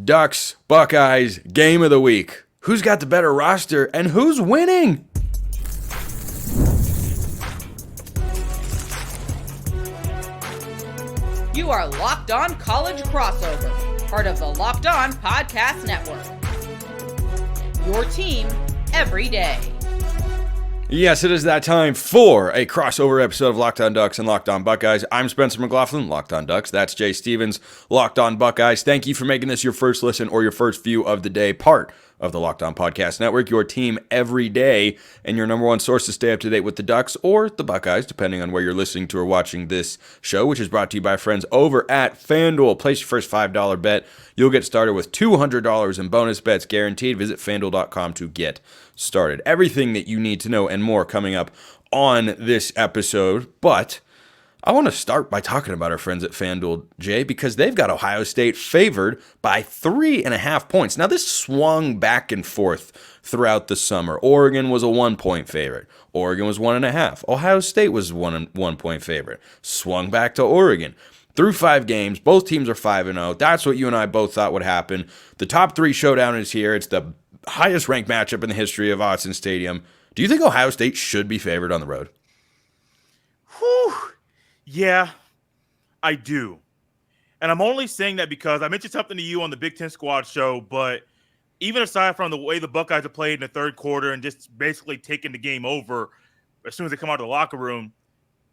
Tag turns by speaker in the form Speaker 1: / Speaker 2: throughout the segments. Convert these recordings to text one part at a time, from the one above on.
Speaker 1: Ducks, Buckeyes, game of the week. Who's got the better roster and who's winning?
Speaker 2: You are Locked On College Crossover, part of the Locked On Podcast Network. Your team every day.
Speaker 1: Yes, it is that time for a crossover episode of Locked On Ducks and Locked On Buckeyes. I'm Spencer McLaughlin, Locked On Ducks. That's Jay Stevens, Locked On Buckeyes. Thank you for making this your first listen or your first view of the day, part of the Locked On Podcast Network, your team every day, and your number one source to stay up to date with the Ducks or the Buckeyes, depending on where you're listening to or watching this show, which is brought to you by friends over at FanDuel. Place your first $5 bet. You'll get started with $200 in bonus bets guaranteed. Visit FanDuel.com to get started. Everything that you need to know and more coming up on this episode, but I want to start by talking about our friends at FanDuel, Jay, because they've got Ohio State favored by 3.5 points. Now, this swung back and forth throughout the summer. Oregon was a 1-point favorite. Oregon was 1.5. Ohio State was 1-point favorite. Swung back to Oregon. Through 5 games, both teams are 5-0. That's what you and I both thought would happen. The top 3 showdown is here. It's the highest ranked matchup in the history of Autzen Stadium. Do you think Ohio State should be favored on the road?
Speaker 3: Whew. Yeah, I do. And I'm only saying that because I mentioned something to you on the Big Ten Squad show, but even aside from the way the Buckeyes have played in the third quarter and just basically taking the game over as soon as they come out of the locker room,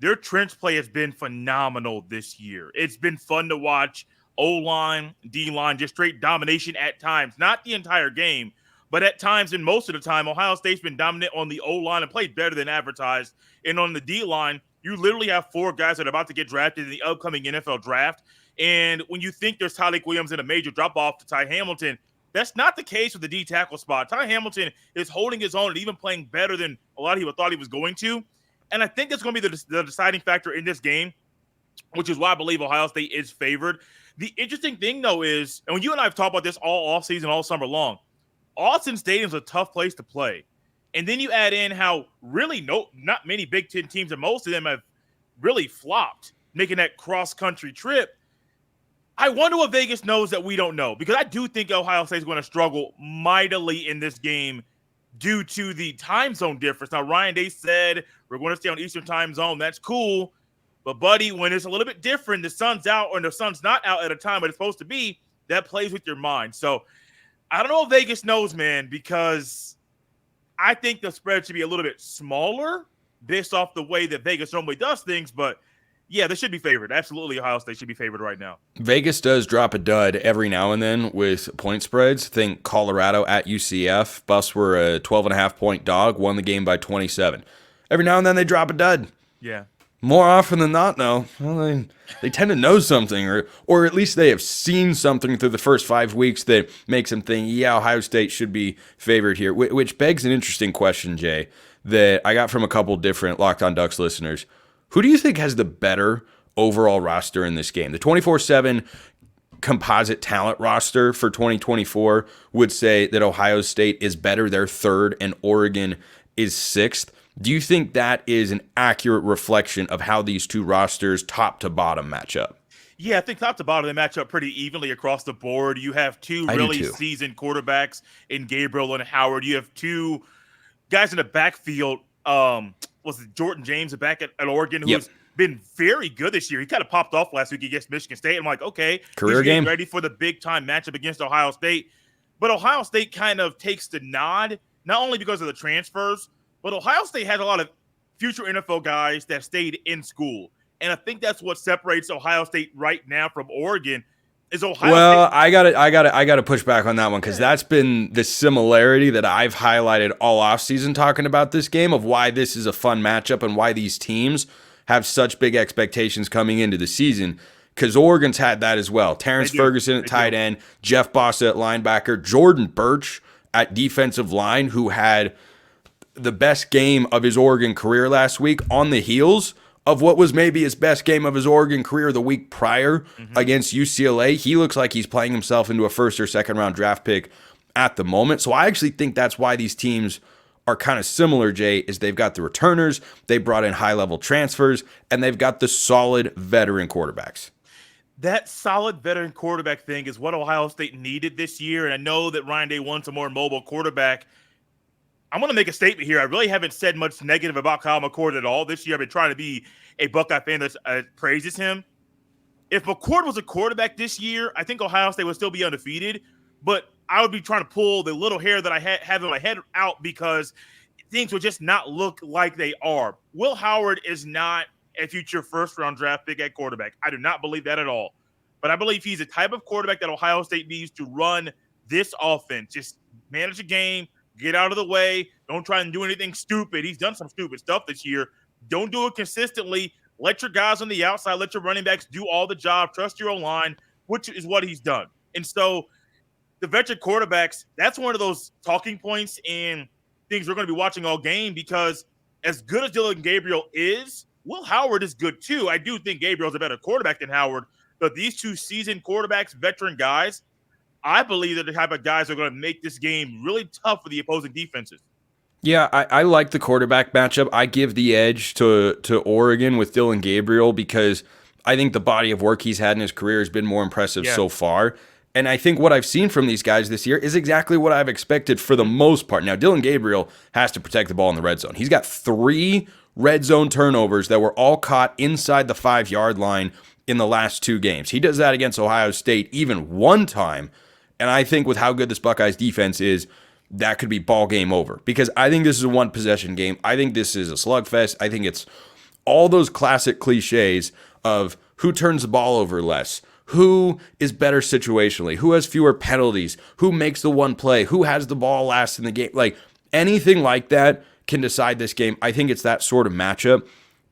Speaker 3: their trench play has been phenomenal this year. It's been fun to watch. O-line, D-line, just straight domination at times. Not the entire game, but at times and most of the time, Ohio State's been dominant on the O-line and played better than advertised. And on the D-line, you literally have 4 guys that are about to get drafted in the upcoming NFL draft. And when you think there's Tyleik Williams in a major drop-off to Ty Hamilton, that's not the case with the D-tackle spot. Ty Hamilton is holding his own and even playing better than a lot of people thought he was going to. And I think that's going to be the deciding factor in this game, which is why I believe Ohio State is favored. The interesting thing, though, is, and when you and I have talked about this all offseason, all summer long, Autzen Stadium is a tough place to play. And then you add in how really not many Big Ten teams, and most of them have really flopped, making that cross-country trip. I wonder what Vegas knows that we don't know, because I do think Ohio State is going to struggle mightily in this game due to the time zone difference. Now, Ryan Day said we're going to stay on Eastern time zone. That's cool. But, buddy, when it's a little bit different, the sun's out or the sun's not out at a time but it's supposed to be, that plays with your mind. So I don't know if Vegas knows, man, because I think the spread should be a little bit smaller based off the way that Vegas normally does things. But, yeah, they should be favored. Absolutely, Ohio State should be favored right now.
Speaker 1: Vegas does drop a dud every now and then with point spreads. Think Colorado at UCF. Buffs were a 12.5-point dog, won the game by 27. Every now and then they drop a dud.
Speaker 3: Yeah.
Speaker 1: More often than not, though, well, they tend to know something, or at least they have seen something through the first 5 weeks that makes them think, yeah, Ohio State should be favored here, which begs an interesting question, Jay, that I got from a couple different Locked On Ducks listeners. Who do you think has the better overall roster in this game? The 24/7 composite talent roster for 2024 would say that Ohio State is better. They're 3rd, and Oregon is 6th. Do you think that is an accurate reflection of how these two rosters top to bottom match up?
Speaker 3: Yeah, I think top to bottom they match up pretty evenly across the board. You have two really seasoned quarterbacks in Gabriel and Howard. You have 2 guys in the backfield. Was it Jordan James back at Oregon, who's been very good this year? He kind of popped off last week against Michigan State. I'm like, okay,
Speaker 1: career game,
Speaker 3: ready for the big time matchup against Ohio State. But Ohio State kind of takes the nod, not only because of the transfers, but Ohio State has a lot of future NFL guys that stayed in school. And I think that's what separates Ohio State right now from Oregon is Ohio State.
Speaker 1: I gotta push back on that one, because that's been the similarity that I've highlighted all offseason talking about this game, of why this is a fun matchup and why these teams have such big expectations coming into the season. Because Oregon's had that as well. Terrence Ferguson at tight end, Jeff Bossa at linebacker, Jordan Birch at defensive line, who had the best game of his Oregon career last week on the heels of what was maybe his best game of his Oregon career the week prior against UCLA. He looks like he's playing himself into a 1st or 2nd round draft pick at the moment. So I actually think that's why these teams are kind of similar, Jay, is they've got the returners, they brought in high-level transfers, and they've got the solid veteran quarterbacks.
Speaker 3: that solid veteran quarterback thing is what Ohio State needed this year. And I know that Ryan Day wants a more mobile quarterback. I'm going to make a statement here. I really haven't said much negative about Kyle McCord at all this year. I've been trying to be a Buckeye fan that praises him. If McCord was a quarterback this year, I think Ohio State would still be undefeated. But I would be trying to pull the little hair that I have in my head out because things would just not look like they are. Will Howard is not a future first-round draft pick at quarterback. I do not believe that at all. But I believe he's the type of quarterback that Ohio State needs to run this offense. Just manage the game, get out of the way. Don't try and do anything stupid. He's done some stupid stuff this year. Don't do it consistently. Let your guys on the outside, let your running backs do all the job. Trust your O-line, which is what he's done. And so the veteran quarterbacks, that's one of those talking points and things we're going to be watching all game because as good as Dylan Gabriel is, Will Howard is good too. I do think Gabriel's a better quarterback than Howard, but these two seasoned quarterbacks, veteran guys, I believe they're the type of guys that are going to make this game really tough for the opposing defenses.
Speaker 1: Yeah, I like the quarterback matchup. I give the edge to Oregon with Dylan Gabriel because I think the body of work he's had in his career has been more impressive so far. And I think what I've seen from these guys this year is exactly what I've expected for the most part. Now, Dylan Gabriel has to protect the ball in the red zone. He's got 3 red zone turnovers that were all caught inside the 5-yard line in the last 2 games. He does that against Ohio State even one time. And I think with how good this Buckeyes defense is, that could be ball game over. Because I think this is a one-possession game. I think this is a slugfest. I think it's all those classic cliches of who turns the ball over less, who is better situationally, who has fewer penalties, who makes the one play, who has the ball last in the game. Like anything like that can decide this game. I think it's that sort of matchup.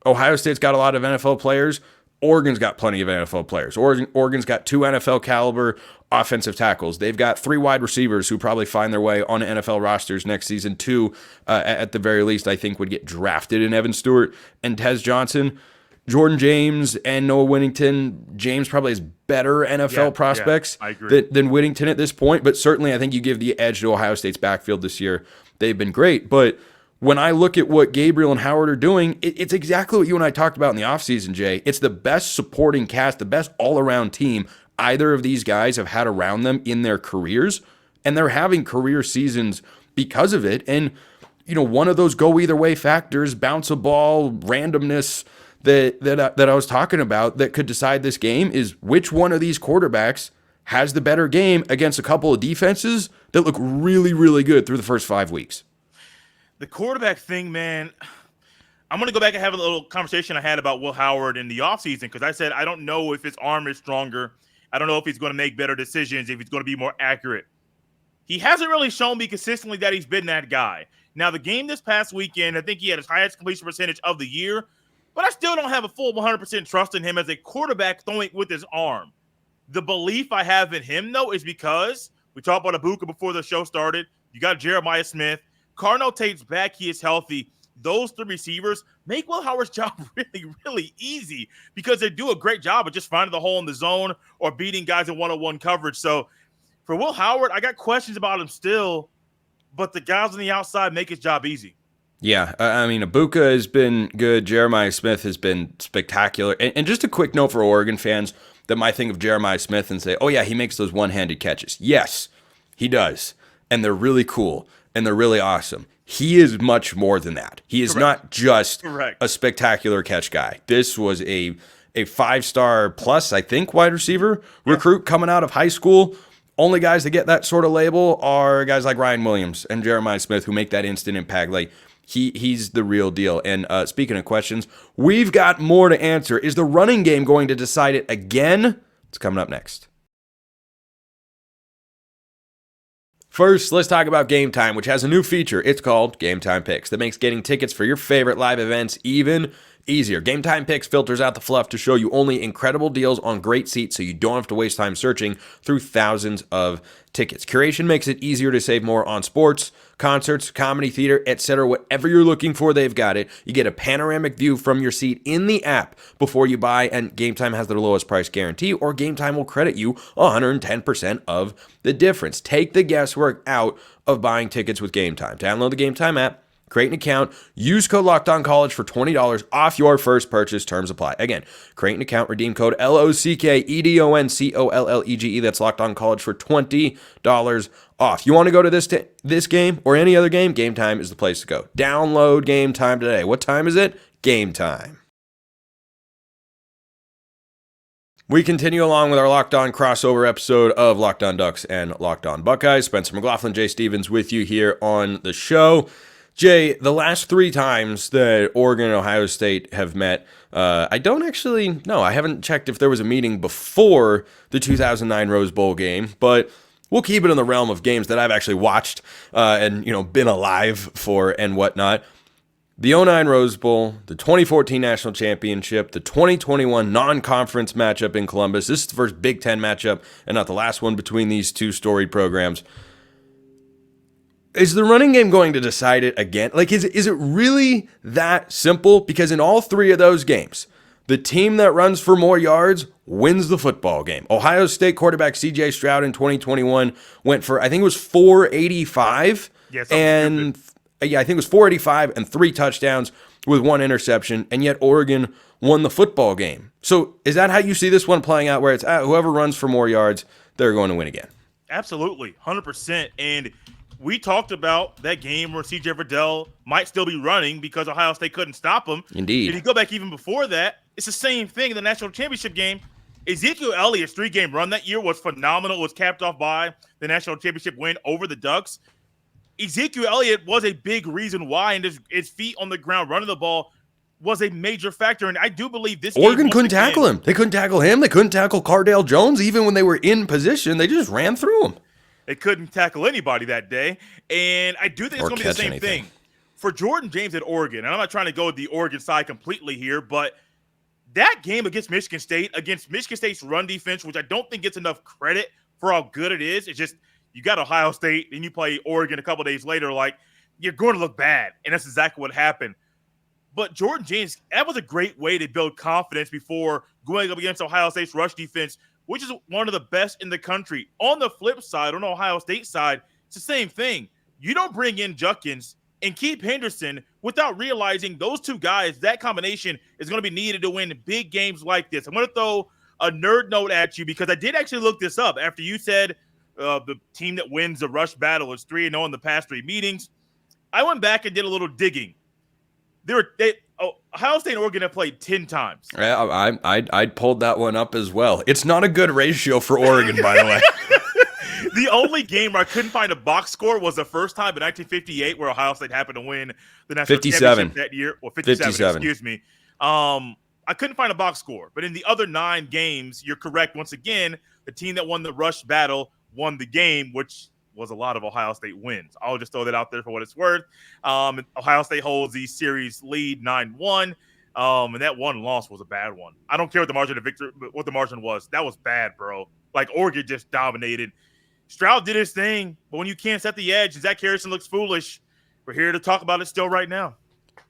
Speaker 1: Ohio State's got a lot of NFL players. Oregon's got plenty of NFL players. Oregon's got 2 NFL caliber offensive tackles. They've got 3 wide receivers who probably find their way on NFL rosters next season. 2, at the very least, I think would get drafted in Evan Stewart and Tez Johnson. Jordan James and Noah Whittington. James probably has better NFL prospects than Whittington at this point, but certainly I think you give the edge to Ohio State's backfield this year. They've been great, but when I look at what Gabriel and Howard are doing, it's exactly what you and I talked about in the offseason, Jay. It's the best supporting cast, the best all-around team either of these guys have had around them in their careers, and they're having career seasons because of it. And, one of those go-either-way factors, bounce a ball, randomness that I was talking about that could decide this game is which one of these quarterbacks has the better game against a couple of defenses that look really, really good through the first 5 weeks.
Speaker 3: The quarterback thing, man, I'm going to go back and have a little conversation I had about Will Howard in the offseason because I said I don't know if his arm is stronger. I don't know if he's going to make better decisions, if he's going to be more accurate. He hasn't really shown me consistently that he's been that guy. Now, the game this past weekend, I think he had his highest completion percentage of the year, but I still don't have a full 100% trust in him as a quarterback throwing with his arm. The belief I have in him, though, is because we talked about Ibuka before the show started. You got Jeremiah Smith. Carnell Tate's back. He is healthy. Those 3 receivers make Will Howard's job really, really easy because they do a great job of just finding the hole in the zone or beating guys in one-on-one coverage. So for Will Howard, I got questions about him still, but the guys on the outside make his job easy.
Speaker 1: Yeah, I mean, Ibuka has been good. Jeremiah Smith has been spectacular. And just a quick note for Oregon fans that might think of Jeremiah Smith and say, oh, yeah, he makes those one-handed catches. Yes, he does. And they're really cool, and they're really awesome. He is much more than that. He is not just a spectacular catch guy. This was a 5-star plus, I think, wide receiver recruit coming out of high school. Only guys that get that sort of label are guys like Ryan Williams and Jeremiah Smith who make that instant impact. Like, he's the real deal. And speaking of questions, we've got more to answer. Is the running game going to decide it again? It's coming up next. First, let's talk about Game Time, which has a new feature. It's called Game Time Picks that makes getting tickets for your favorite live events even easier. Game Time Picks filters out the fluff to show you only incredible deals on great seats so you don't have to waste time searching through thousands of tickets. Curation makes it easier to save more on sports, concerts, comedy, theater, etc. Whatever you're looking for, they've got it. You get a panoramic view from your seat in the app before you buy, and Game Time has their lowest price guarantee, or Game Time will credit you 110% of the difference. Take the guesswork out of buying tickets with Game Time. Download the Game Time app, Create an account, use code LOCKEDONCollege for $20 off your first purchase. Terms apply. Again, create an account, redeem code LOCKEDONCOLLEGE. That's LOCKEDONCollege for $20 off. You want to go to this game or any other game? Game Time is the place to go. Download Game Time today. What time is it? Game Time. We continue along with our Locked On crossover episode of Locked On Ducks and Locked On Buckeyes. Spencer McLaughlin, Jay Stevens with you here on the show. Jay, the last 3 times that Oregon and Ohio State have met, I don't actually know. I haven't checked if there was a meeting before the 2009 Rose Bowl game, but we'll keep it in the realm of games that I've actually watched and been alive for and whatnot. The 2009 Rose Bowl, the 2014 National Championship, the 2021 non-conference matchup in Columbus. This is the first Big Ten matchup and not the last one between these two storied programs. Is the running game going to decide it again? Like, is it really that simple? Because in all 3 of those games, the team that runs for more yards wins the football game. Ohio State quarterback C.J. Stroud in 2021 went for, I think it was 485.
Speaker 3: Yes,
Speaker 1: and I think it was 485 and 3 touchdowns with 1 interception. And yet Oregon won the football game. So is that how you see this one playing out, where it's whoever runs for more yards, they're going to win again?
Speaker 3: Absolutely, 100%. And we talked about that game where C.J. Verdell might still be running because Ohio State couldn't stop him.
Speaker 1: Indeed.
Speaker 3: If you go back even before that, it's the same thing in the national championship game. Ezekiel Elliott's 3-game run that year was phenomenal. It was capped off by the national championship win over the Ducks. Ezekiel Elliott was a big reason why, and his feet on the ground running the ball was a major factor. And I do believe this
Speaker 1: Oregon couldn't tackle him. They couldn't tackle him. They couldn't tackle Cardale Jones. Even when they were in position, they just ran through him.
Speaker 3: They couldn't tackle anybody that day. And I do think it's going to be the same thing. For Jordan James at Oregon, and I'm not trying to go with the Oregon side completely here, but that game against Michigan State's run defense, which I don't think gets enough credit for how good it is. It's just you got Ohio State and you play Oregon a couple days later, like, you're going to look bad. And that's exactly what happened. But Jordan James, that was a great way to build confidence before going up against Ohio State's rush defense, which is one of the best in the country. On the flip side, on the Ohio State side, it's the same thing. You don't bring in Judkins and keep Henderson without realizing those 2 guys, that combination is going to be needed to win big games like this. I'm going to throw a nerd note at you because I did actually look this up after you said the team that wins the rush battle is 3-0 in the past 3 meetings. I went back and did a little digging. Ohio State and Oregon have played 10 times.
Speaker 1: Yeah, I pulled that one up as well. It's not a good ratio for Oregon, by the way.
Speaker 3: The only game where I couldn't find a box score was the first time in 1958 where Ohio State happened to win the national
Speaker 1: 57
Speaker 3: championship that year. Or 57, excuse me. I couldn't find a box score. But in the other 9 games, you're correct. Once again, the team that won the rush battle won the game, which was a lot of Ohio State wins. I'll just throw that out there for what it's worth. Ohio State holds the series lead 9-1. And that one loss was a bad one. I don't care what the margin of victory, what the margin was. That was bad, bro. Like, Oregon just dominated. Stroud did his thing, but when you can't set the edge and Zach Harrison looks foolish, we're here to talk about it still right now.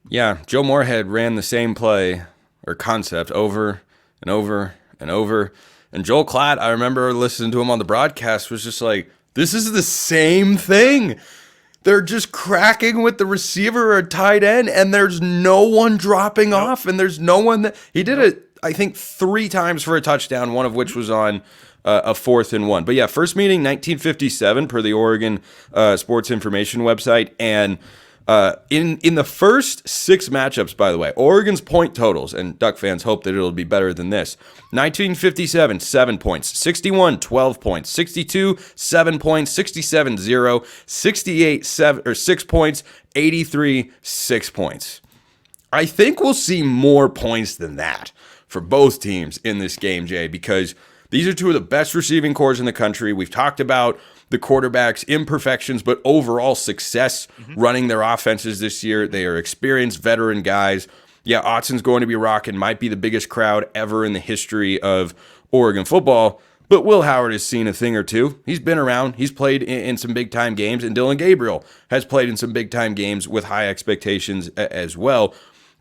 Speaker 1: Yeah, Joe Moorhead ran the same play or concept over and over and over. And Joel Klatt, I remember listening to him on the broadcast, was just like, this is the same thing. They're just cracking with the receiver or tight end, and there's no one dropping off, and there's no one that he did it, I think, 3 times for a touchdown, one of which was on a 4th and 1. But yeah, first meeting 1957 per the Oregon Sports Information website, and in the first 6 matchups, by the way, Oregon's point totals, and Duck fans hope that it'll be better than this. 1957, 7 points. 61, 12 points. 62, 7 points. 67, 0. 68, 6 points. 83, 6 points. I think we'll see more points than that for both teams in this game, Jay, because these are 2 of the best receiving corps in the country. We've talked about the quarterback's imperfections, but overall success running their offenses this year. They are experienced veteran guys. Yeah, Autzen's going to be rocking, might be the biggest crowd ever in the history of Oregon football, but Will Howard has seen a thing or two. He's been around. He's played in some big-time games, and Dylan Gabriel has played in some big-time games with high expectations as well.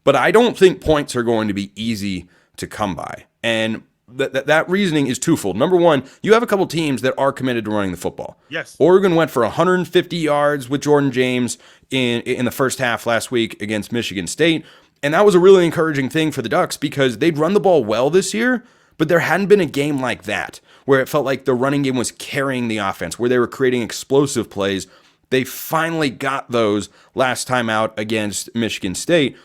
Speaker 1: But I don't think points are going to be easy to come by. And that reasoning is twofold. Number one, you have a couple teams that are committed to running the football.
Speaker 3: Yes.
Speaker 1: Oregon went for 150 yards with Jordan James in the first half last week against Michigan State. And that was a really encouraging thing for the Ducks because they'd run the ball well this year, but there hadn't been a game like that where it felt like the running game was carrying the offense, where they were creating explosive plays. They finally got those last time out against Michigan State.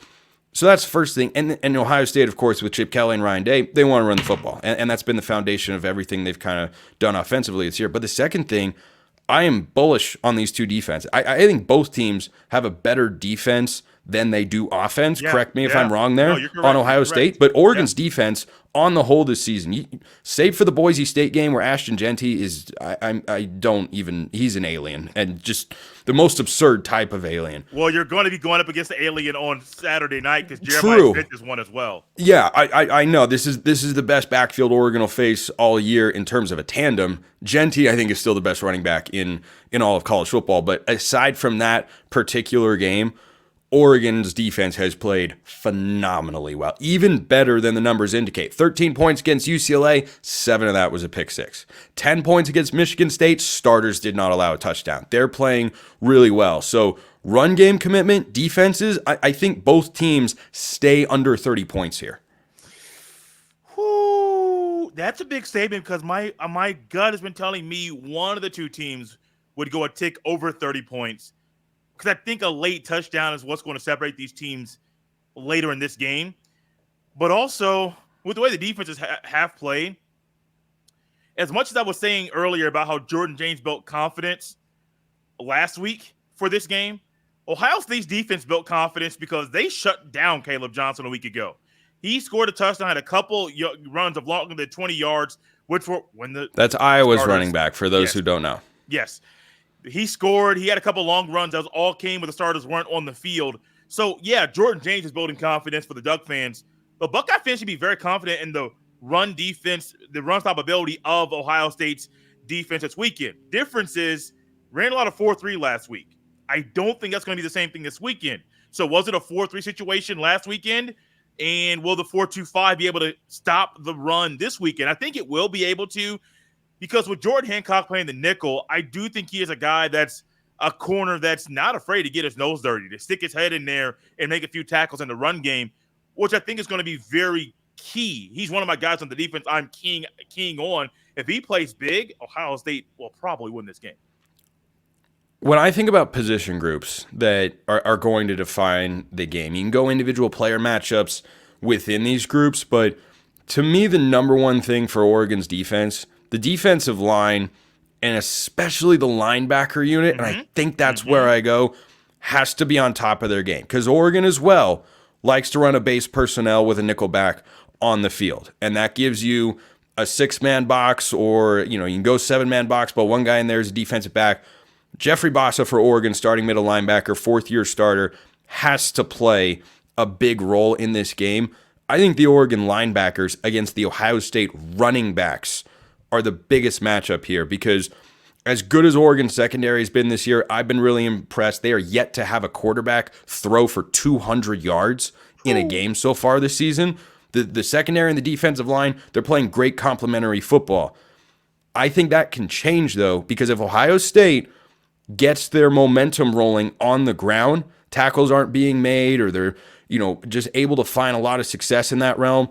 Speaker 1: So that's the first thing. And Ohio State, of course, with Chip Kelly and Ryan Day, they want to run the football. And that's been the foundation of everything they've kind of done offensively this year. But the second thing, I am bullish on these two defenses. I think both teams have a better defense than they do offense.
Speaker 3: Yeah,
Speaker 1: Correct me if I'm wrong there on Ohio State. But Oregon's defense on the whole this season, save for the Boise State game where Ashton Genty is, he's an alien and just the most absurd type of alien.
Speaker 3: Well, you're going to be going up against the alien on Saturday night because Jeremiah Smith is one as well.
Speaker 1: Yeah, I know. This is the best backfield Oregon will face all year in terms of a tandem. Genty, I think, is still the best running back in all of college football. But aside from that particular game, Oregon's defense has played phenomenally well, even better than the numbers indicate. 13 points against UCLA, 7 of that was a pick six. 10 points against Michigan State, starters did not allow a touchdown. They're playing really well. So run game commitment, defenses, I think both teams stay under 30 points here.
Speaker 3: Whew, that's a big statement because my gut has been telling me one of the two teams would go a tick over 30 points. Because I think a late touchdown is what's going to separate these teams later in this game. But also, with the way the defenses have played, as much as I was saying earlier about how Jordan James built confidence last week for this game, Ohio State's defense built confidence because they shut down Caleb Johnson a week ago. He scored a touchdown, had a couple runs of longer than 20 yards, which were when the
Speaker 1: That's Iowa's running back, for those who don't know.
Speaker 3: Yes. He scored. He had a couple long runs. That all came when the starters weren't on the field. So, yeah, Jordan James is building confidence for the Duck fans. But Buckeye fans should be very confident in the run defense, the run stoppability of Ohio State's defense this weekend. Difference is, ran a lot of 4-3 last week. I don't think that's going to be the same thing this weekend. So, was it a 4-3 situation last weekend? And will the 4-2-5 be able to stop the run this weekend? I think it will be able to. Because with Jordan Hancock playing the nickel, I do think he is a guy that's a corner that's not afraid to get his nose dirty, to stick his head in there and make a few tackles in the run game, which I think is going to be very key. He's one of my guys on the defense I'm keying on. If he plays big, Ohio State will probably win this game.
Speaker 1: When I think about position groups that are going to define the game, you can go individual player matchups within these groups, but to me, the number one thing for Oregon's defense, the defensive line, and especially the linebacker unit, and I think that's where I go, has to be on top of their game. Because Oregon as well likes to run a base personnel with a nickel back on the field. And that gives you a 6-man box, or you can go 7-man box, but one guy in there is a defensive back. Jeffrey Bassa for Oregon, starting middle linebacker, 4th-year starter, has to play a big role in this game. I think the Oregon linebackers against the Ohio State running backs are the biggest matchup here, because as good as Oregon's secondary has been this year, I've been really impressed. They are yet to have a quarterback throw for 200 yards in a game so far this season. The secondary and the defensive line, they're playing great complementary football. I think that can change, though, because if Ohio State gets their momentum rolling on the ground, tackles aren't being made, or they're just able to find a lot of success in that realm,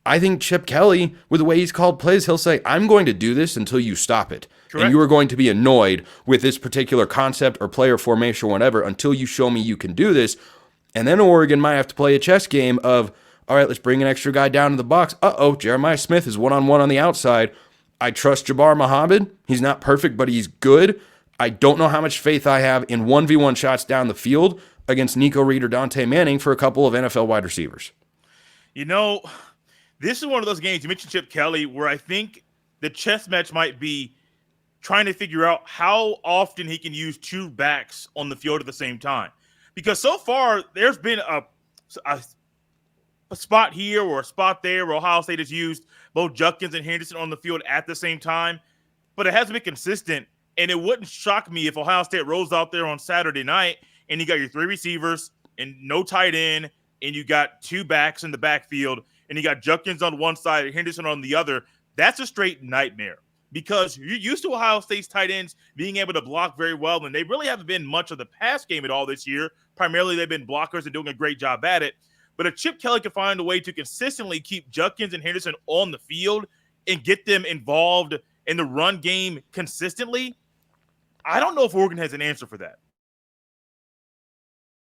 Speaker 1: I think Chip Kelly, with the way he's called plays, he'll say, I'm going to do this until you stop it. Correct. And you are going to be annoyed with this particular concept or player formation or whatever until you show me you can do this. And then Oregon might have to play a chess game of, all right, let's bring an extra guy down to the box. Jeremiah Smith is one-on-one on the outside. I trust Jabbar Muhammad. He's not perfect, but he's good. I don't know how much faith I have in 1v1 shots down the field against Nico Reed or Dante Manning for a couple of NFL wide receivers.
Speaker 3: This is one of those games, you mentioned Chip Kelly, where I think the chess match might be trying to figure out how often he can use two backs on the field at the same time. Because so far, there's been a spot here or a spot there where Ohio State has used both Judkins and Henderson on the field at the same time, but it hasn't been consistent. And it wouldn't shock me if Ohio State rolls out there on Saturday night and you got your 3 receivers and no tight end, and you got 2 backs in the backfield, and you got Judkins on one side and Henderson on the other, that's a straight nightmare because you're used to Ohio State's tight ends being able to block very well, and they really haven't been much of the pass game at all this year. Primarily, they've been blockers and doing a great job at it. But if Chip Kelly can find a way to consistently keep Judkins and Henderson on the field and get them involved in the run game consistently, I don't know if Oregon has an answer for that.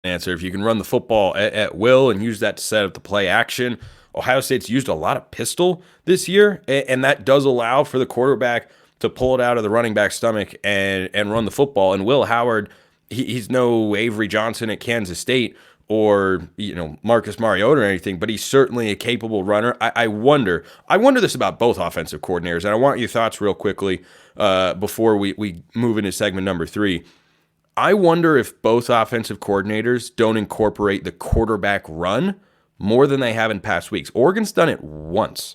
Speaker 1: Answer. If you can run the football at will and use that to set up the play action, Ohio State's used a lot of pistol this year, and that does allow for the quarterback to pull it out of the running back's stomach and run the football. And Will Howard, he's no Avery Johnson at Kansas State or Marcus Mariota or anything, but he's certainly a capable runner. I wonder this about both offensive coordinators, and I want your thoughts real quickly before we move into segment number 3. I wonder if both offensive coordinators don't incorporate the quarterback run more than they have in past weeks. Oregon's done it once,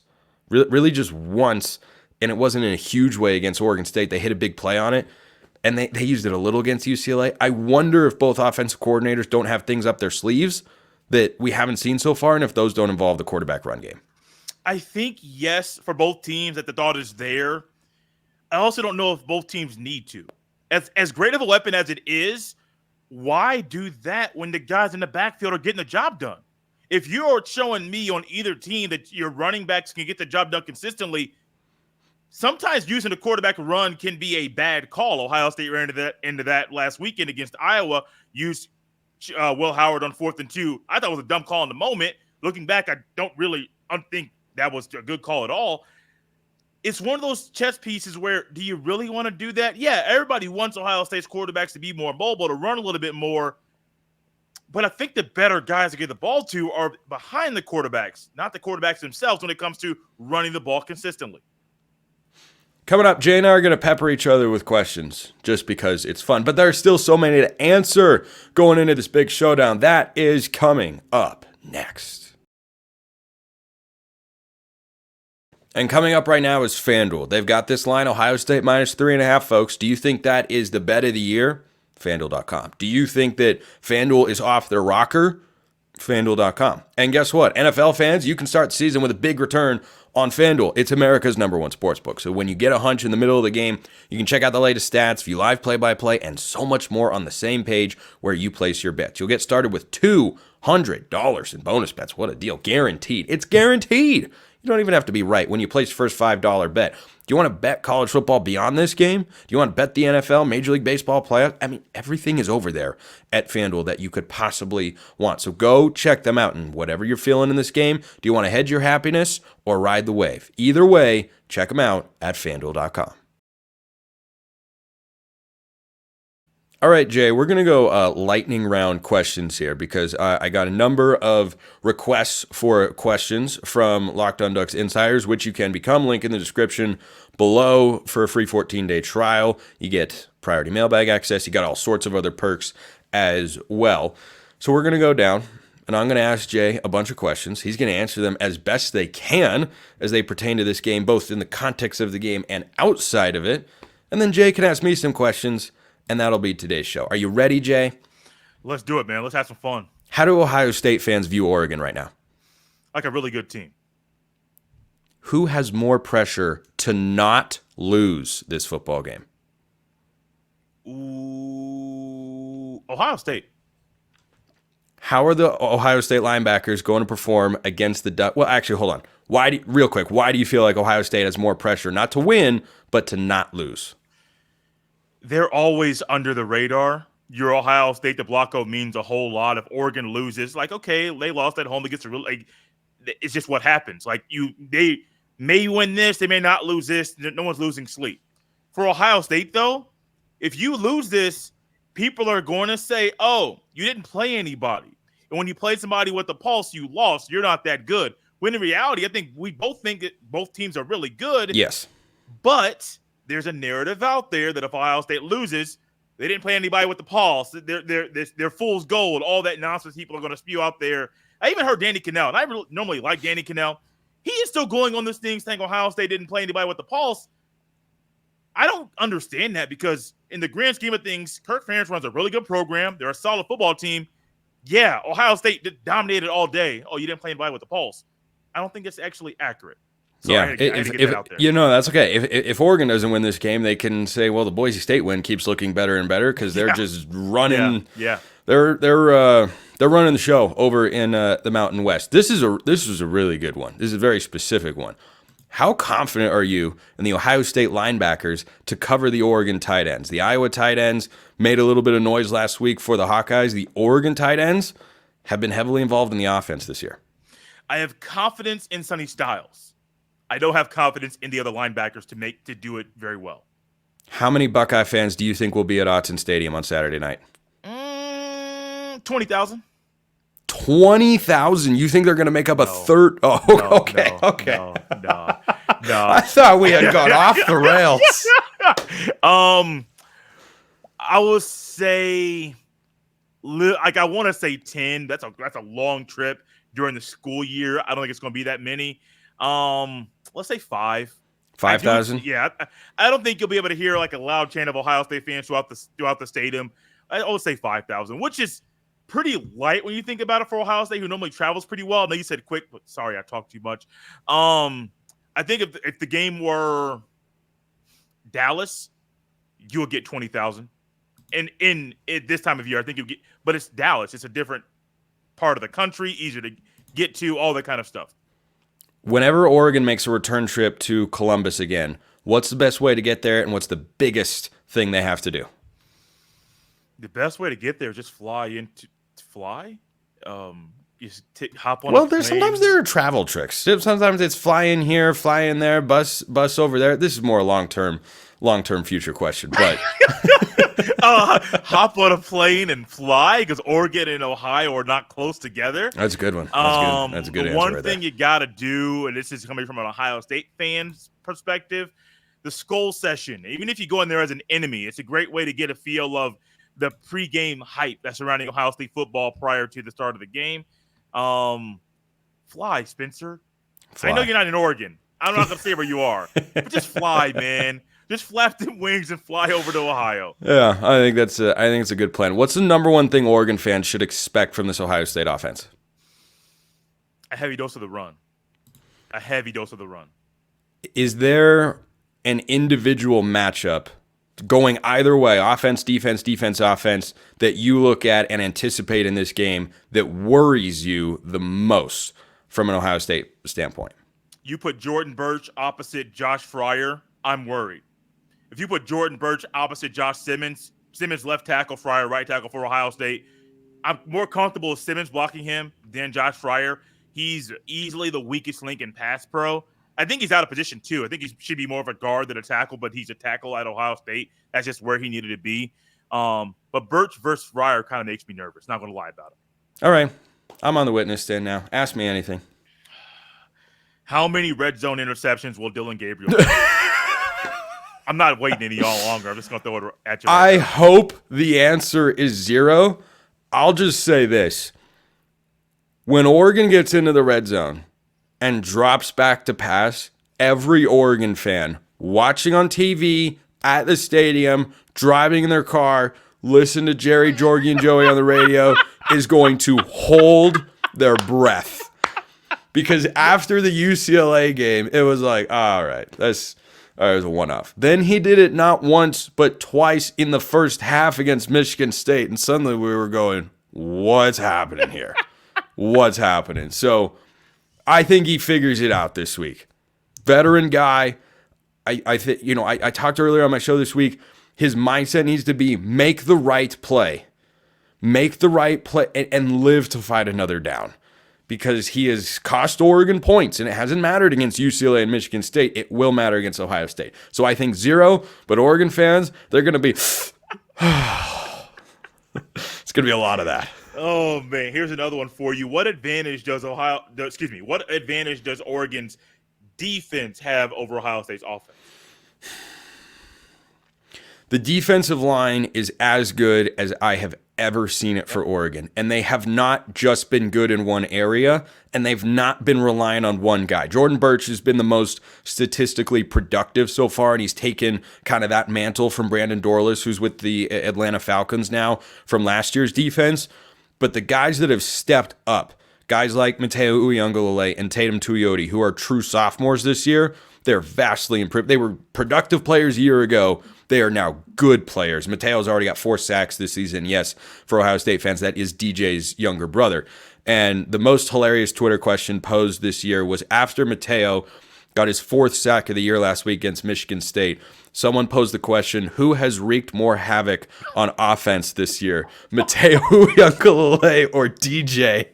Speaker 1: really just once, and it wasn't in a huge way against Oregon State. They hit a big play on it, and they used it a little against UCLA. I wonder if both offensive coordinators don't have things up their sleeves that we haven't seen so far, and if those don't involve the quarterback run game.
Speaker 3: I think yes, for both teams, that the thought is there. I also don't know if both teams need to. As great of a weapon as it is, why do that when the guys in the backfield are getting the job done? If you're showing me on either team that your running backs can get the job done consistently, sometimes using the quarterback run can be a bad call. Ohio State ran into that last weekend against Iowa, used Will Howard on 4th and 2. I thought it was a dumb call in the moment. Looking back, I don't really think that was a good call at all. It's one of those chess pieces where, do you really want to do that? Yeah, everybody wants Ohio State's quarterbacks to be more mobile, to run a little bit more. But I think the better guys to get the ball to are behind the quarterbacks, not the quarterbacks themselves when it comes to running the ball consistently.
Speaker 1: Coming up, Jay and I are going to pepper each other with questions just because it's fun. But there are still so many to answer going into this big showdown. That is coming up next. And coming up right now is FanDuel. They've got this line, Ohio State minus 3.5, folks. Do you think that is the bet of the year? FanDuel.com. Do you think that FanDuel is off their rocker? FanDuel.com. And guess what? NFL fans, you can start the season with a big return on FanDuel. It's America's #1 sportsbook. So when you get a hunch in the middle of the game, you can check out the latest stats, view live play-by-play, and so much more on the same page where you place your bets. You'll get started with $200 in bonus bets. What a deal. Guaranteed. It's guaranteed. You don't even have to be right when you place your first $5 bet. Do you want to bet college football beyond this game? Do you want to bet the NFL, Major League Baseball playoffs? I mean, everything is over there at FanDuel that you could possibly want. So go check them out. And whatever you're feeling in this game, do you want to hedge your happiness or ride the wave? Either way, check them out at FanDuel.com. All right, Jay, we're going to go lightning round questions here because I got a number of requests for questions from Locked On Ducks insiders, which you can become. Link in the description below for a free 14-day trial. You get priority mailbag access. You got all sorts of other perks as well. So we're going to go down, and I'm going to ask Jay a bunch of questions. He's going to answer them as best they can as they pertain to this game, both in the context of the game and outside of it. And then Jay can ask me some questions, and that'll be today's show. Are you ready, Jay?
Speaker 3: Let's do it, man. Let's have some fun.
Speaker 1: How do Ohio State fans view Oregon right now?
Speaker 3: Like a really good team.
Speaker 1: Who has more pressure to not lose this football game?
Speaker 3: Ooh, Ohio State.
Speaker 1: How are the Ohio State linebackers going to perform against the Ducks? Well, actually, hold on. Real quick, why do you feel like Ohio State has more pressure not to win, but to not lose?
Speaker 3: They're always under the radar. Your Ohio State to Blocko means a whole lot. If Oregon loses, like, okay, they lost at home against it's just what happens. Like, they may win this, they may not lose this. No one's losing sleep. For Ohio State, though, if you lose this, people are going to say, oh, you didn't play anybody. And when you play somebody with the pulse, you lost. You're not that good. When in reality, I think we both think that both teams are really good.
Speaker 1: Yes.
Speaker 3: But there's a narrative out there that if Ohio State loses, they didn't play anybody with the pulse. They're fool's gold. All that nonsense people are going to spew out there. I even heard Danny Cannell, and I normally like Danny Cannell. He is still going on this thing saying Ohio State didn't play anybody with the pulse. I don't understand that because in the grand scheme of things, Kirk Ferentz runs a really good program. They're a solid football team. Yeah, Ohio State dominated all day. Oh, you didn't play anybody with the pulse. I don't think it's actually accurate. So I had to get that out there.
Speaker 1: That's okay. If Oregon doesn't win this game, they can say, well, the Boise State win keeps looking better and better because they're just running.
Speaker 3: Yeah.
Speaker 1: They're running the show over in the Mountain West. This is a really good one. This is a very specific one. How confident are you in the Ohio State linebackers to cover the Oregon tight ends? The Iowa tight ends made a little bit of noise last week for the Hawkeyes. The Oregon tight ends have been heavily involved in the offense this year.
Speaker 3: I have confidence in Sonny Styles. I don't have confidence in the other linebackers to do it very well.
Speaker 1: How many Buckeye fans do you think will be at Autzen Stadium on Saturday night?
Speaker 3: 20,000.
Speaker 1: 20,000? You think they're going to make up a third? Oh, okay.
Speaker 3: No.
Speaker 1: I thought we had gone off the rails.
Speaker 3: I would say, I want to say 10. That's a long trip during the school year. I don't think it's going to be that many. Let's say 5.
Speaker 1: 5,000?
Speaker 3: Yeah. I don't think you'll be able to hear like a loud chant of Ohio State fans throughout the stadium. I would say 5,000, which is pretty light when you think about it for Ohio State, who normally travels pretty well. I know you said quick, but sorry, I talked too much. I think if the game were Dallas, you would get 20,000. And in this time of year, I think you get, but it's Dallas. It's a different part of the country, easier to get to, all that kind of stuff.
Speaker 1: Whenever Oregon makes a return trip to Columbus again, what's the best way to get there, and what's the biggest thing they have to do?
Speaker 3: The best way to get there is just fly. Hop on.
Speaker 1: Well, sometimes there are travel tricks. Sometimes it's fly in here, fly in there, bus over there. This is more a long-term future question, but
Speaker 3: hop on a plane and fly because Oregon and Ohio are not close together.
Speaker 1: That's a good one. That's a good answer.
Speaker 3: One thing you got to do, and this is coming from an Ohio State fan's perspective, the Skull Session. Even if you go in there as an enemy, it's a great way to get a feel of the pregame hype that's surrounding Ohio State football prior to the start of the game. Fly, Spencer. Fly. I know you're not in Oregon. I'm not going to say where you are, but just fly, man. Just flap the wings and fly over to Ohio.
Speaker 1: Yeah, I think it's a good plan. What's the number one thing Oregon fans should expect from this Ohio State offense?
Speaker 3: A heavy dose of the run.
Speaker 1: Is there an individual matchup going either way, offense, defense, offense, that you look at and anticipate in this game that worries you the most from an Ohio State standpoint?
Speaker 3: You put Jordan Burch opposite Josh Fryer, I'm worried. If you put Jordan Burch opposite Josh Simmons left tackle, Fryer right tackle for Ohio State, I'm more comfortable with Simmons blocking him than Josh Fryer. He's easily the weakest link in pass pro. I think he's out of position, too. I think he should be more of a guard than a tackle, but he's a tackle at Ohio State. That's just where he needed to be. But Burch versus Fryer kind of makes me nervous. Not going to lie about it.
Speaker 1: All right. I'm on the witness stand now. Ask me anything.
Speaker 3: How many red zone interceptions will Dylan Gabriel I'm not waiting any longer. I'm just going to throw it at you.
Speaker 1: I hope the answer is 0. I'll just say this. When Oregon gets into the red zone and drops back to pass, every Oregon fan watching on TV, at the stadium, driving in their car, listen to Jerry, Jorgie, and Joey on the radio, is going to hold their breath. Because after the UCLA game, it was like, all right, it was a one-off. Then he did it not once, but twice in the first half against Michigan State, and suddenly we were going, what's happening here? What's happening? So I think he figures it out this week. Veteran guy. I talked earlier on my show this week. His mindset needs to be make the right play. Make the right play and live to fight another down. Because he has cost Oregon points, and it hasn't mattered against UCLA and Michigan State. It will matter against Ohio State. So I think 0, but Oregon fans, they're going to be it's going to be a lot of that.
Speaker 3: Oh, man. Here's another one for you. What advantage does Oregon's defense have over Ohio State's offense?
Speaker 1: The defensive line is as good as I have ever seen it for Oregon. And they have not just been good in one area, and they've not been relying on one guy. Jordan Burch has been the most statistically productive so far, and he's taken kind of that mantle from Brandon Dorlus, who's with the Atlanta Falcons now, from last year's defense. But the guys that have stepped up, Guys like Mateo Uiagalelei and Tatum Tuioti, who are true sophomores this year, they're vastly improved. They were productive players a year ago. They are now good players. Mateo's already got 4 sacks this season. Yes, for Ohio State fans, that is DJ's younger brother. And the most hilarious Twitter question posed this year was after Mateo got his 4th sack of the year last week against Michigan State. Someone posed the question, who has wreaked more havoc on offense this year, Mateo Uiagalelei or DJ?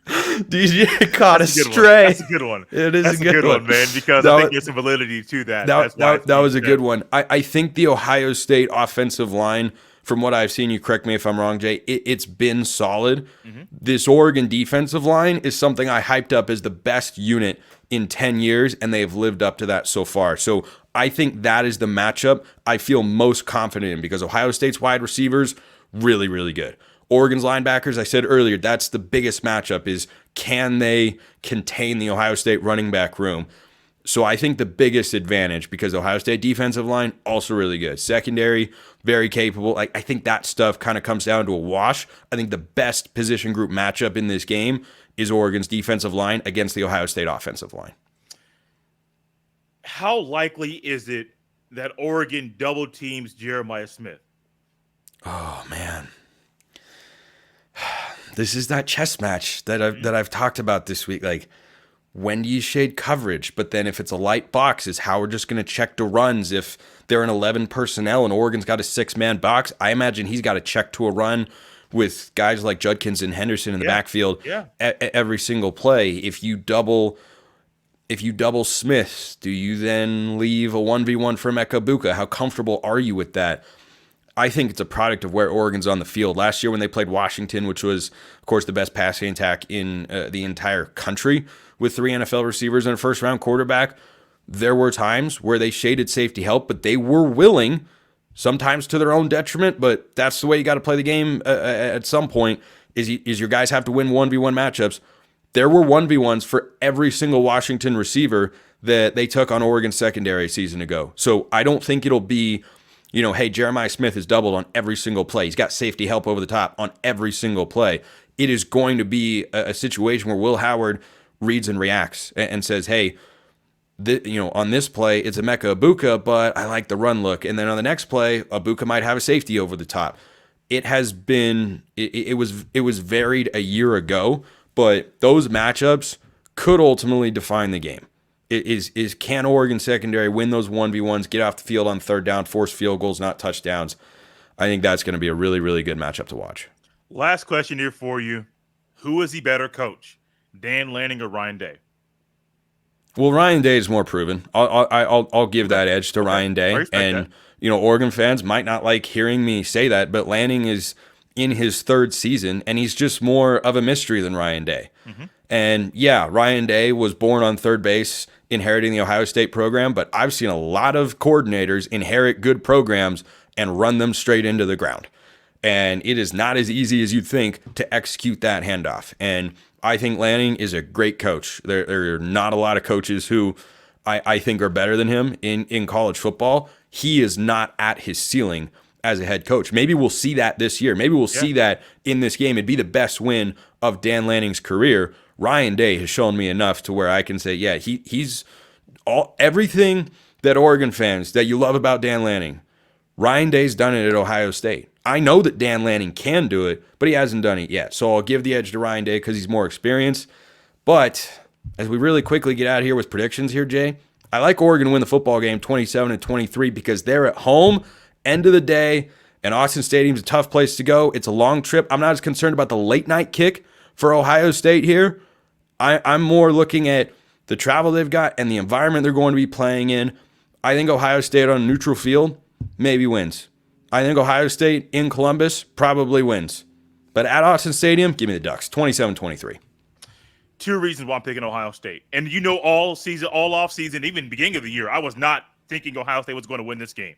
Speaker 1: DJ caught a stray.
Speaker 3: That's a good one.
Speaker 1: It is
Speaker 3: That's
Speaker 1: a good one,
Speaker 3: man, because I think there's some validity to that.
Speaker 1: That was a good one. I think the Ohio State offensive line, from what I've seen, you correct me if I'm wrong, Jay, it's been solid. Mm-hmm. This Oregon defensive line is something I hyped up as the best unit in 10 years, and they've lived up to that so far. So I think that is the matchup I feel most confident in because Ohio State's wide receivers, really, really good. Oregon's linebackers, I said earlier, that's the biggest matchup is can they contain the Ohio State running back room? So I think the biggest advantage, because Ohio State defensive line, also really good. Secondary, very capable. I think that stuff kind of comes down to a wash. I think the best position group matchup in this game is Oregon's defensive line against the Ohio State offensive line.
Speaker 3: How likely is it that Oregon double teams Jeremiah Smith?
Speaker 1: Oh, man. This is that chess match that I've talked about this week. Like, when do you shade coverage? But then if it's a light box, is Howard just going to check to runs if they're an 11 personnel and Oregon's got a 6-man box? I imagine he's got to check to a run with guys like Judkins and Henderson in the backfield every single play. If you double Smith, do you then leave a 1v1 for Mekabuka? How comfortable are you with that? I think it's a product of where Oregon's on the field. Last year when they played Washington, which was, of course, the best passing attack in the entire country with 3 NFL receivers and a first-round quarterback, there were times where they shaded safety help, but they were willing, sometimes to their own detriment, but that's the way you got to play the game at some point, is your guys have to win 1v1 matchups. There were 1v1s for every single Washington receiver that they took on Oregon's secondary a season ago. So I don't think it'll be, hey, Jeremiah Smith is doubled on every single play. He's got safety help over the top on every single play. It is going to be a situation where Will Howard reads and reacts and says, hey, on this play, it's Emeka Egbuka, but I like the run look. And then on the next play, Egbuka might have a safety over the top. It has been, it was varied a year ago, but those matchups could ultimately define the game. Can Oregon secondary win those 1v1s, get off the field on third down, force field goals, not touchdowns? I think that's going to be a really, really good matchup to watch.
Speaker 3: Last question here for you. Who is the better coach, Dan Lanning or Ryan Day?
Speaker 1: Well, Ryan Day is more proven. I'll give that edge to Ryan Day. And, Oregon fans might not like hearing me say that, but Lanning is in his 3rd season, and he's just more of a mystery than Ryan Day. Mm-hmm. And, yeah, Ryan Day was born on third base, inheriting the Ohio State program, but I've seen a lot of coordinators inherit good programs and run them straight into the ground. And it is not as easy as you'd think to execute that handoff. And I think Lanning is a great coach. There are not a lot of coaches who I think are better than him in college football. He is not at his ceiling as a head coach. Maybe we'll see that this year. Maybe we'll see that in this game. It'd be the best win of Dan Lanning's career. Ryan Day has shown me enough to where I can say, yeah, he's everything that Oregon fans that you love about Dan Lanning. Ryan Day's done it at Ohio State. I know that Dan Lanning can do it, but he hasn't done it yet. So I'll give the edge to Ryan Day because he's more experienced. But as we really quickly get out of here with predictions here, Jay, I like Oregon to win the football game 27-23 because they're at home, end of the day, and Autzen Stadium's a tough place to go. It's a long trip. I'm not as concerned about the late night kick for Ohio State here. I'm more looking at the travel they've got and the environment they're going to be playing in. I think Ohio State on a neutral field maybe wins. I think Ohio State in Columbus probably wins. But at Autzen Stadium, give me the Ducks, 27-23.
Speaker 3: 2 reasons why I'm picking Ohio State. And all off season, even beginning of the year, I was not thinking Ohio State was going to win this game.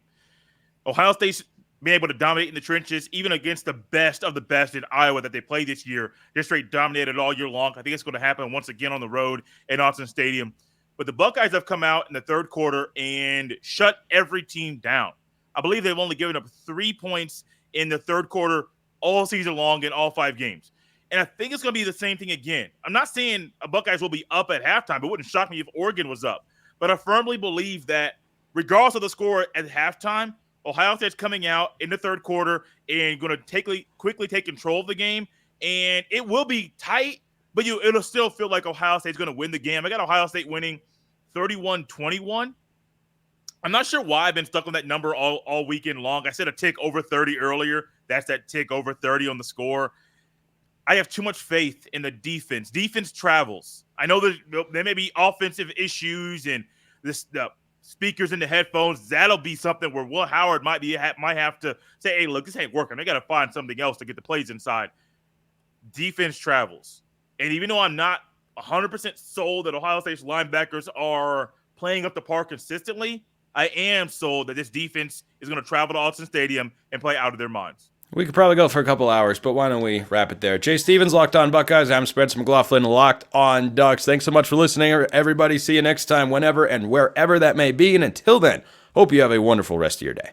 Speaker 3: Ohio State's been able to dominate in the trenches, even against the best of the best in Iowa that they played this year. They're straight dominated all year long. I think it's going to happen once again on the road in Autzen Stadium. But the Buckeyes have come out in the 3rd quarter and shut every team down. I believe they've only given up 3 points in the 3rd quarter all season long in all 5 games. And I think it's going to be the same thing again. I'm not saying Buckeyes will be up at halftime. It wouldn't shock me if Oregon was up. But I firmly believe that regardless of the score at halftime, Ohio State's coming out in the third quarter and going to quickly take control of the game. And it will be tight, but it'll still feel like Ohio State's going to win the game. I got Ohio State winning 31-21. I'm not sure why I've been stuck on that number all weekend long. I said a tick over 30 earlier. That's that tick over 30 on the score. I have too much faith in the defense. Defense travels. I know there may be offensive issues and the speakers in the headphones. That'll be something where Will Howard might have to say, hey, look, this ain't working. They got to find something else to get the plays inside. Defense travels. And even though I'm not 100% sold that Ohio State's linebackers are playing up the par consistently, I am sold that this defense is going to travel to Autzen Stadium and play out of their minds.
Speaker 1: We could probably go for a couple hours, but why don't we wrap it there? Jay Stevens, Locked On Buckeyes. I'm Spencer McLaughlin, Locked On Ducks. Thanks so much for listening, everybody. See you next time, whenever and wherever that may be. And until then, hope you have a wonderful rest of your day.